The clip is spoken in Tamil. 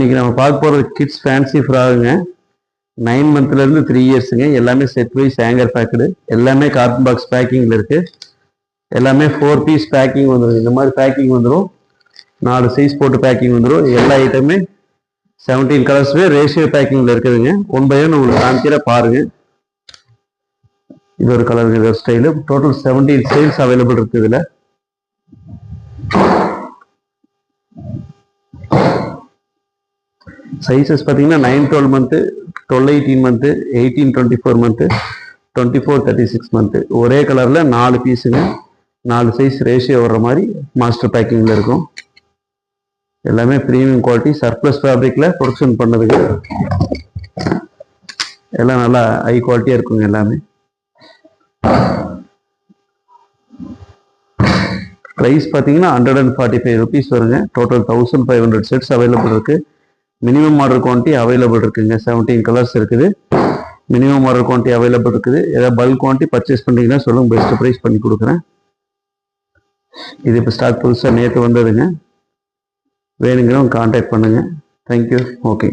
இன்னைக்கு நம்ம பார்க்க போகிறது கிட்ஸ் ஃபேன்சி ஃப்ராகுங்க. 9 மந்த்லேருந்து 3 இயர்ஸுங்க. எல்லாமே செட் வைஸ் ஹேங்கர் பேக்கடு, எல்லாமே கார்டன் பாக்ஸ் பேக்கிங்கில் இருக்குது. எல்லாமே 4 பீஸ் பேக்கிங் வந்துடும். இந்த மாதிரி பேக்கிங் வந்துடும். 4 சைஸ் போட்டு பேக்கிங் வந்துடும். எல்லா ஐட்டமே 17 கலர்ஸுமே ரேஷியோ பேக்கிங்கில் இருக்குதுங்க. 1 by 1 உங்களுக்கு காமிக்கிற பாருங்கள். இது ஒரு கலருங்க, இது ஒரு ஸ்டைலு. டோட்டல் 17 ஸ்டைல்ஸ் அவைலபிள் இருக்குது இதில். சைஸஸ் பார்த்தீங்கன்னா 9-12 மந்த்து, 12-18 மந்த்து, 18-24 மந்த்து, 24-36 மந்த்து. ஒரே கலரில் 4 பீஸுங்க, 4 சைஸ் ரேஷியோ வர்ற மாதிரி மாஸ்டர் பேக்கிங்கில் இருக்கும். எல்லாமே ப்ரீமியம் குவாலிட்டி சர்ப்ளஸ் ஃபேப்ரிக்கில் ப்ரொடக்ஷன் பண்ணதுங்க. எல்லாம் நல்லா ஹை குவாலிட்டியாக இருக்குங்க எல்லாமே. ப்ரைஸ் பார்த்தீங்கன்னா 145 ருபீஸ் வருங்க. டோட்டல் 1500 செட்ஸ் அவைலபிள் இருக்குது. மினிமம் ஆர்டர் குவான்டிட்டி அவைலபிள் இருக்குங்க. 17 கலர்ஸ் இருக்குது. மினிமம் ஆர்டர் குவான்டிட்டி அவைலபிள் இருக்குது. ஏதாவது பல்க் குவான்டிட்டி பர்ச்சேஸ் பண்ணிங்கன்னா சொல்லுங்கள், பெஸ்ட் ப்ரைஸ் பண்ணி கொடுக்குறேன். இது இப்போ ஸ்டாக் புதுசாக நேற்று வந்ததுங்க. வேணுங்கிறவங்க கான்டாக்ட் பண்ணுங்கள். தேங்க்யூ. ஓகே.